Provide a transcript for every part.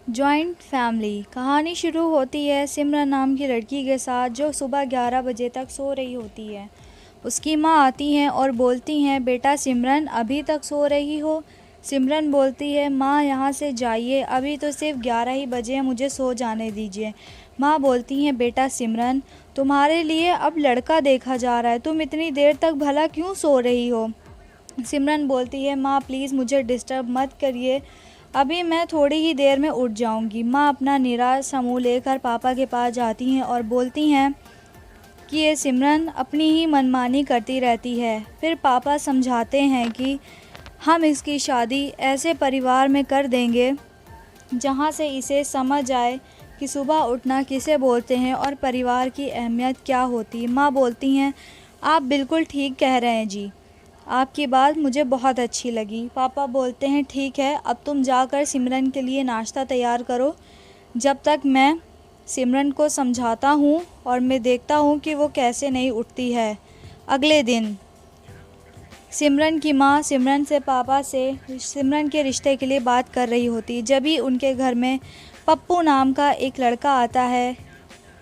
Joint family कहानी शुरू होती है सिमरन नाम की लड़की के साथ, जो सुबह 11 बजे तक सो रही होती है। उसकी माँ आती हैं और बोलती हैं, बेटा सिमरन अभी तक सो रही हो। सिमरन बोलती है, माँ यहाँ से जाइए, अभी तो सिर्फ 11 ही बजे हैं, मुझे सो जाने दीजिए। माँ बोलती हैं, बेटा सिमरन तुम्हारे लिए अब लड़का देखा जा रहा है, तुम इतनी देर तक भला क्यों सो रही हो। सिमरन बोलती है, माँ प्लीज़ मुझे डिस्टर्ब मत करिए, अभी मैं थोड़ी ही देर में उठ जाऊंगी। माँ अपना निराश सा मुँह लेकर पापा के पास जाती हैं और बोलती हैं कि ये सिमरन अपनी ही मनमानी करती रहती है। फिर पापा समझाते हैं कि हम इसकी शादी ऐसे परिवार में कर देंगे जहाँ से इसे समझ आए कि सुबह उठना किसे बोलते हैं और परिवार की अहमियत क्या होती है। माँ बोलती हैं, आप बिल्कुल ठीक कह रहे हैं जी, आपकी बात मुझे बहुत अच्छी लगी। पापा बोलते हैं, ठीक है, अब तुम जाकर सिमरन के लिए नाश्ता तैयार करो, जब तक मैं सिमरन को समझाता हूँ और मैं देखता हूँ कि वो कैसे नहीं उठती है। अगले दिन सिमरन की माँ सिमरन से पापा से सिमरन के रिश्ते के लिए बात कर रही होती, जब ही उनके घर में पप्पू नाम का एक लड़का आता है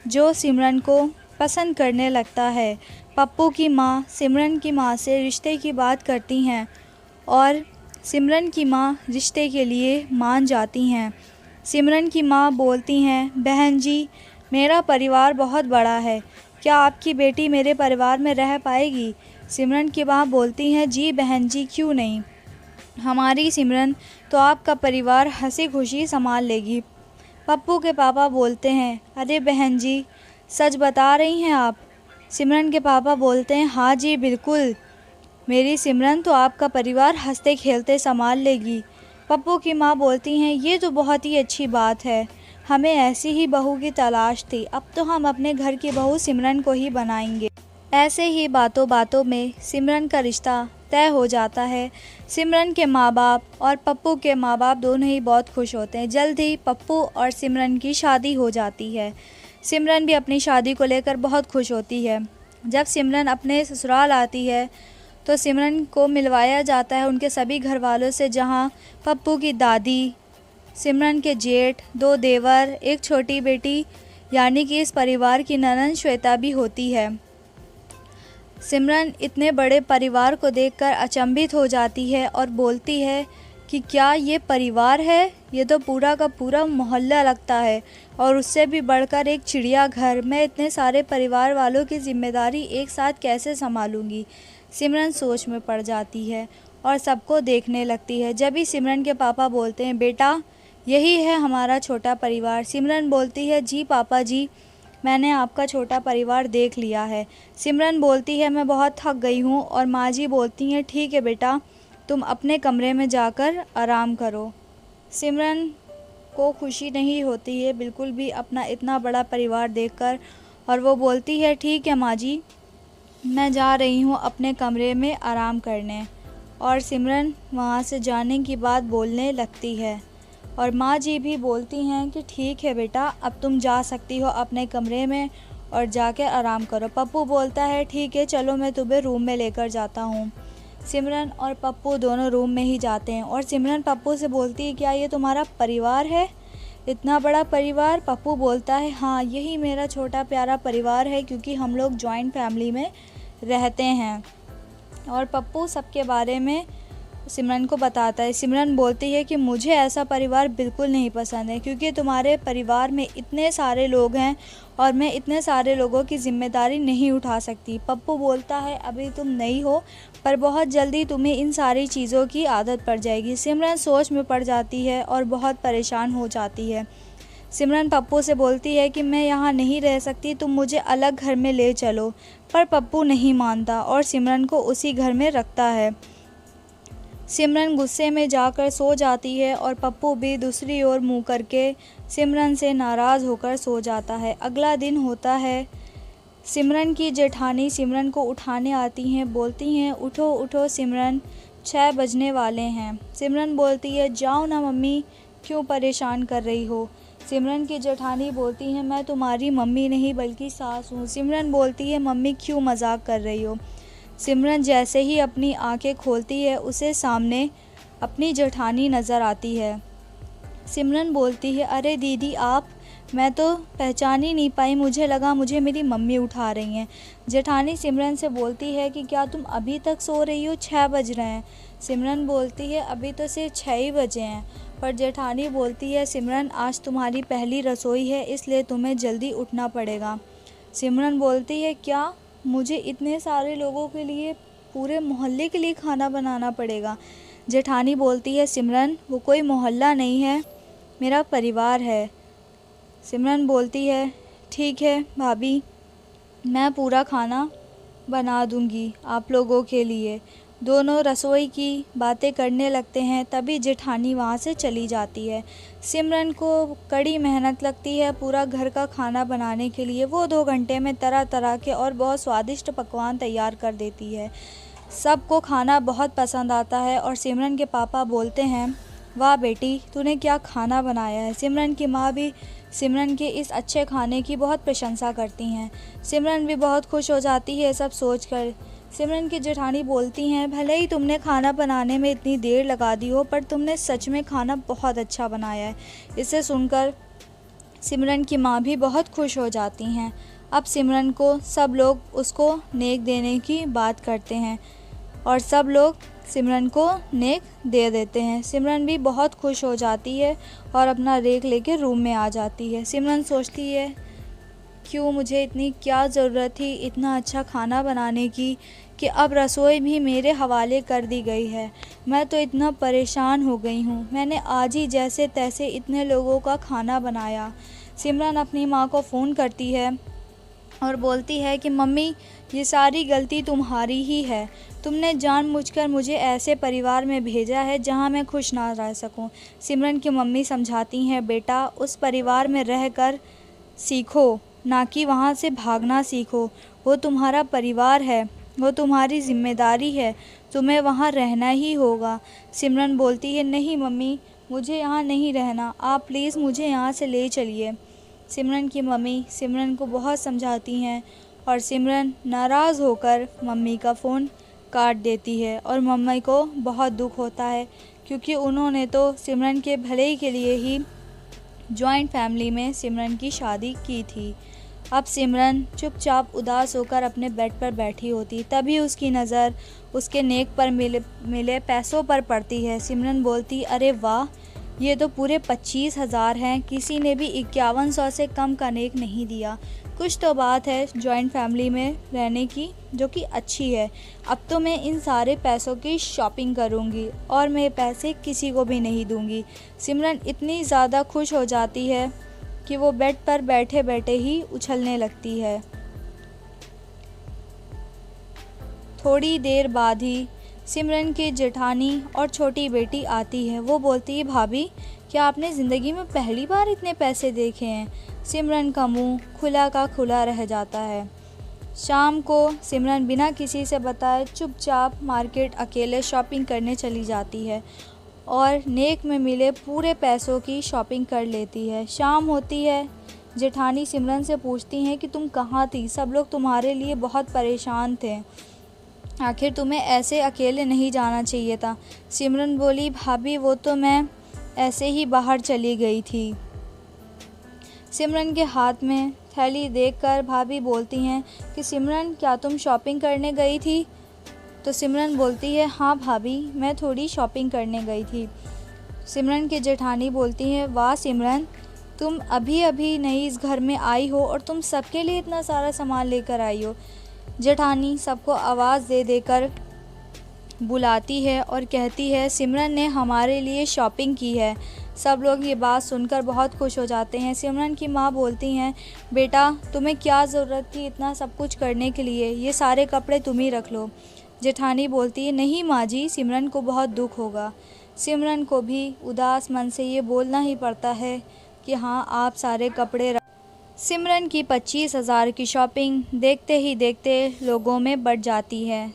जो सिमरन को पसंद करने लगता है। पप्पू की माँ सिमरन की माँ से रिश्ते की बात करती हैं और सिमरन की माँ रिश्ते के लिए मान जाती हैं। सिमरन की माँ बोलती हैं, बहन जी मेरा परिवार बहुत बड़ा है, क्या आपकी बेटी मेरे परिवार में रह पाएगी। सिमरन की माँ बोलती हैं, जी बहन जी क्यों नहीं, हमारी सिमरन तो आपका परिवार हंसी खुशी संभाल लेगी। पप्पू के पापा बोलते हैं, अरे बहन जी सच बता रही हैं आप। सिमरन के पापा बोलते हैं, हाँ जी बिल्कुल, मेरी सिमरन तो आपका परिवार हंसते खेलते संभाल लेगी। पप्पू की माँ बोलती हैं, ये तो बहुत ही अच्छी बात है, हमें ऐसी ही बहू की तलाश थी, अब तो हम अपने घर की बहू सिमरन को ही बनाएंगे। ऐसे ही बातों बातों में सिमरन का रिश्ता तय हो जाता है। सिमरन के माँ बाप और पप्पू के माँ बाप दोनों ही बहुत खुश होते हैं। जल्द ही पप्पू और सिमरन की शादी हो जाती है। सिमरन भी अपनी शादी को लेकर बहुत खुश होती है। जब सिमरन अपने ससुराल आती है तो सिमरन को मिलवाया जाता है उनके सभी घर वालों से, जहाँ पप्पू की दादी, सिमरन के जेठ, 2 देवर, एक छोटी बेटी यानी कि इस परिवार की ननंद श्वेता भी होती है। सिमरन इतने बड़े परिवार को देखकर अचंभित हो जाती है और बोलती है कि क्या ये परिवार है, ये तो पूरा का पूरा मोहल्ला लगता है, और उससे भी बढ़कर एक चिड़ियाघर। मैं इतने सारे परिवार वालों की जिम्मेदारी एक साथ कैसे संभालूंगी। सिमरन सोच में पड़ जाती है और सबको देखने लगती है। जब ही सिमरन के पापा बोलते हैं, बेटा यही है हमारा छोटा परिवार। सिमरन बोलती है, जी पापा जी, मैंने आपका छोटा परिवार देख लिया है। सिमरन बोलती है, मैं बहुत थक गई हूँ, और माँ जी बोलती हैं, ठीक है बेटा, तुम अपने कमरे में जाकर आराम करो। सिमरन को खुशी नहीं होती है बिल्कुल भी अपना इतना बड़ा परिवार देखकर, और वो बोलती है, ठीक है माँ जी, मैं जा रही हूँ अपने कमरे में आराम करने। और सिमरन वहाँ से जाने की बात बोलने लगती है और माँ जी भी बोलती हैं कि ठीक है बेटा, अब तुम जा सकती हो अपने कमरे में और जाकर आराम करो। पप्पू बोलता है, ठीक है चलो मैं तुम्हें रूम में लेकर जाता हूँ। सिमरन और पप्पू दोनों रूम में ही जाते हैं और सिमरन पप्पू से बोलती है, क्या ये तुम्हारा परिवार है, इतना बड़ा परिवार। पप्पू बोलता है, हाँ यही मेरा छोटा प्यारा परिवार है, क्योंकि हम लोग जॉइंट फैमिली में रहते हैं। और पप्पू सबके बारे में सिमरन को बताता है। सिमरन बोलती है कि मुझे ऐसा परिवार बिल्कुल नहीं पसंद है, क्योंकि तुम्हारे परिवार में इतने सारे लोग हैं और मैं इतने सारे लोगों की जिम्मेदारी नहीं उठा सकती। पप्पू बोलता है, अभी तुम नई हो, पर बहुत जल्दी तुम्हें इन सारी चीज़ों की आदत पड़ जाएगी। सिमरन सोच में पड़ जाती है और बहुत परेशान हो जाती है। सिमरन पप्पू से बोलती है कि मैं यहाँ नहीं रह सकती, तुम मुझे अलग घर में ले चलो। पर पप्पू नहीं मानता और सिमरन को उसी घर में रखता है। सिमरन गुस्से में जाकर सो जाती है और पप्पू भी दूसरी ओर मुंह करके सिमरन से नाराज़ होकर सो जाता है। अगला दिन होता है। सिमरन की जेठानी सिमरन को उठाने आती हैं, बोलती हैं, उठो उठो सिमरन, 6 बजने वाले हैं। सिमरन बोलती है, जाओ ना मम्मी, क्यों परेशान कर रही हो। सिमरन की जेठानी बोलती है, मैं तुम्हारी मम्मी नहीं बल्कि सास हूँ। सिमरन बोलती है, मम्मी क्यों मजाक कर रही हो। सिमरन जैसे ही अपनी आंखें खोलती है, उसे सामने अपनी जेठानी नज़र आती है। सिमरन बोलती है, अरे दीदी आप, मैं तो पहचान ही नहीं पाई, मुझे लगा मुझे मेरी मम्मी उठा रही हैं। जेठानी सिमरन से बोलती है कि क्या तुम अभी तक सो रही हो, 6 बज रहे हैं। सिमरन बोलती है, अभी तो सिर्फ 6 ही बजे हैं। पर जेठानी बोलती है, सिमरन आज तुम्हारी पहली रसोई है, इसलिए तुम्हें जल्दी उठना पड़ेगा। सिमरन बोलती है, क्या मुझे इतने सारे लोगों के लिए, पूरे मोहल्ले के लिए खाना बनाना पड़ेगा? जेठानी बोलती है, सिमरन वो कोई मोहल्ला नहीं है, मेरा परिवार है। सिमरन बोलती है, ठीक है भाभी, मैं पूरा खाना बना दूंगी आप लोगों के लिए। दोनों रसोई की बातें करने लगते हैं, तभी जेठानी वहाँ से चली जाती है। सिमरन को कड़ी मेहनत लगती है पूरा घर का खाना बनाने के लिए। वो 2 घंटे में तरह तरह के और बहुत स्वादिष्ट पकवान तैयार कर देती है। सबको खाना बहुत पसंद आता है और सिमरन के पापा बोलते हैं, वाह बेटी, तूने क्या खाना बनाया है। सिमरन की माँ भी सिमरन के इस अच्छे खाने की बहुत प्रशंसा करती हैं। सिमरन भी बहुत खुश हो जाती है सब सोचकर। सिमरन की जेठानी बोलती हैं, भले ही तुमने खाना बनाने में इतनी देर लगा दी हो, पर तुमने सच में खाना बहुत अच्छा बनाया है। इसे सुनकर सिमरन की माँ भी बहुत खुश हो जाती हैं। अब सिमरन को सब लोग उसको नेक देने की बात करते हैं और सब लोग सिमरन को नेक दे देते हैं। सिमरन भी बहुत खुश हो जाती है और अपना रेक लेके रूम में आ जाती है। सिमरन सोचती है, क्यों मुझे इतनी क्या ज़रूरत थी इतना अच्छा खाना बनाने की, कि अब रसोई भी मेरे हवाले कर दी गई है। मैं तो इतना परेशान हो गई हूँ। मैंने आज ही जैसे तैसे इतने लोगों का खाना बनाया। सिमरन अपनी माँ को फ़ोन करती है और बोलती है कि मम्मी, ये सारी गलती तुम्हारी ही है। तुमने जानबूझकर मुझे ऐसे परिवार में भेजा है जहाँ मैं खुश ना रह सकूँ। सिमरन की मम्मी समझाती हैं, बेटा उस परिवार में रहकर सीखो, ना कि वहाँ से भागना सीखो। वो तुम्हारा परिवार है, वो तुम्हारी ज़िम्मेदारी है, तुम्हें वहाँ रहना ही होगा। सिमरन बोलती है, नहीं मम्मी, मुझे यहाँ नहीं रहना, आप प्लीज़ मुझे यहाँ से ले चलिए। सिमरन की मम्मी सिमरन को बहुत समझाती हैं और सिमरन नाराज़ होकर मम्मी का फ़ोन काट देती है और मम्मी को बहुत दुख होता है, क्योंकि उन्होंने तो सिमरन के भले के लिए ही जॉइंट फैमिली में सिमरन की शादी की थी। अब सिमरन चुपचाप उदास होकर अपने बेड पर बैठी होती, तभी उसकी नज़र उसके नेक पर मिले पैसों पर पड़ती है। सिमरन बोलती, अरे वाह, ये तो पूरे 25,000 हैं। किसी ने भी 5100 से कम का नेक नहीं दिया। कुछ तो बात है जॉइंट फैमिली में रहने की, जो कि अच्छी है। अब तो मैं इन सारे पैसों की शॉपिंग करूँगी और मैं पैसे किसी को भी नहीं दूँगी। सिमरन इतनी ज़्यादा खुश हो जाती है कि वो बेड पर बैठे बैठे ही उछलने लगती है। थोड़ी देर बाद ही सिमरन की जेठानी और छोटी बेटी आती है। वो बोलती है, भाभी, क्या आपने ज़िंदगी में पहली बार इतने पैसे देखे हैं? सिमरन का मुंह खुला का खुला रह जाता है। शाम को सिमरन बिना किसी से बताए चुपचाप मार्केट अकेले शॉपिंग करने चली जाती है और नेक में मिले पूरे पैसों की शॉपिंग कर लेती है। शाम होती है, जेठानी सिमरन से पूछती हैं कि तुम कहाँ थी? सब लोग तुम्हारे लिए बहुत परेशान थे, आखिर तुम्हें ऐसे अकेले नहीं जाना चाहिए था। सिमरन बोली, भाभी वो तो मैं ऐसे ही बाहर चली गई थी। सिमरन के हाथ में थैली देखकर भाभी बोलती हैं कि सिमरन, क्या तुम शॉपिंग करने गई थी? तो सिमरन बोलती है, हाँ भाभी, मैं थोड़ी शॉपिंग करने गई थी। सिमरन की जेठानी बोलती है, वाह सिमरन, तुम अभी अभी नई इस घर में आई हो और तुम सबके लिए इतना सारा सामान लेकर आई हो। जेठानी सबको आवाज़ दे देकर बुलाती है और कहती है, सिमरन ने हमारे लिए शॉपिंग की है। सब लोग ये बात सुनकर बहुत खुश हो जाते हैं। सिमरन की माँ बोलती हैं, बेटा तुम्हें क्या ज़रूरत थी इतना सब कुछ करने के लिए, ये सारे कपड़े तुम ही रख लो। जेठानी बोलती है, नहीं माँ जी, सिमरन को बहुत दुख होगा। सिमरन को भी उदास मन से ये बोलना ही पड़ता है कि हाँ, आप सारे कपड़े रख। सिमरन की 25,000 की शॉपिंग देखते ही देखते लोगों में बढ़ जाती है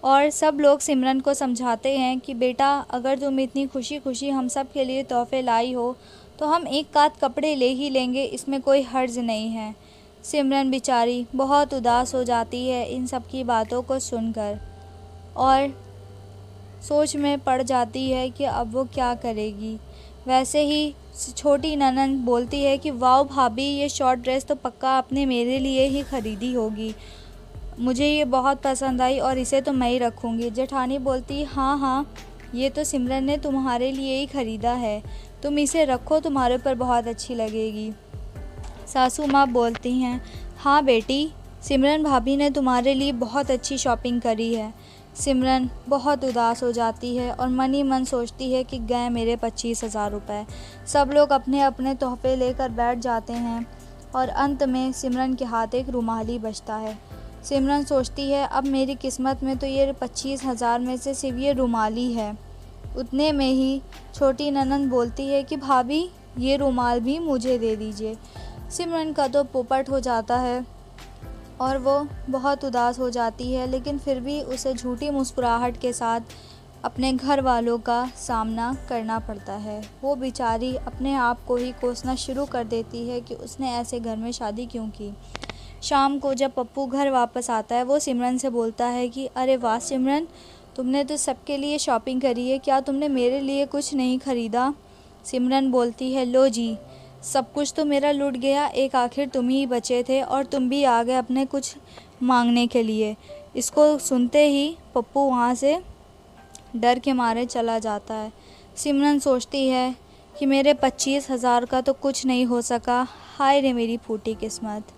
और सब लोग सिमरन को समझाते हैं कि बेटा, अगर तुम इतनी खुशी खुशी हम सब के लिए तोहफे लाई हो तो हम एक आध कपड़े ले ही लेंगे, इसमें कोई हर्ज नहीं है। सिमरन बेचारी बहुत उदास हो जाती है इन सब की बातों को सुनकर और सोच में पड़ जाती है कि अब वो क्या करेगी। वैसे ही छोटी ननंद बोलती है कि वाह भाभी, ये शॉर्ट ड्रेस तो पक्का आपने मेरे लिए ही ख़रीदी होगी, मुझे ये बहुत पसंद आई और इसे तो मैं ही रखूँगी। जेठानी बोलती हाँ हाँ, ये तो सिमरन ने तुम्हारे लिए ही ख़रीदा है, तुम इसे रखो, तुम्हारे ऊपर बहुत अच्छी लगेगी। सासू माँ बोलती हैं हाँ बेटी, सिमरन भाभी ने तुम्हारे लिए बहुत अच्छी शॉपिंग करी है। सिमरन बहुत उदास हो जाती है और मन ही मन सोचती है कि गए मेरे 25,000 रुपये। सब लोग अपने अपने तोहफे लेकर बैठ जाते हैं और अंत में सिमरन के हाथ एक रुमाली बचता है। सिमरन सोचती है अब मेरी किस्मत में तो ये 25,000 में से सिर्फ ये रुमाली है। उतने में ही छोटी ननंद बोलती है कि भाभी, ये रुमाल भी मुझे दे दीजिए। सिमरन का तो पोपट हो जाता है और वो बहुत उदास हो जाती है, लेकिन फिर भी उसे झूठी मुस्कुराहट के साथ अपने घर वालों का सामना करना पड़ता है। वो बेचारी अपने आप को ही कोसना शुरू कर देती है कि उसने ऐसे घर में शादी क्यों की। शाम को जब पप्पू घर वापस आता है, वो सिमरन से बोलता है कि अरे वाह सिमरन, तुमने तो सबके लिए शॉपिंग करी है, क्या तुमने मेरे लिए कुछ नहीं ख़रीदा? सिमरन बोलती है लो जी, सब कुछ तो मेरा लुट गया, एक आखिर तुम ही बचे थे और तुम भी आ गए अपने कुछ मांगने के लिए। इसको सुनते ही पप्पू वहाँ से डर के मारे चला जाता है। सिमरन सोचती है कि मेरे 25,000 का तो कुछ नहीं हो सका, हाय रे मेरी फूटी किस्मत।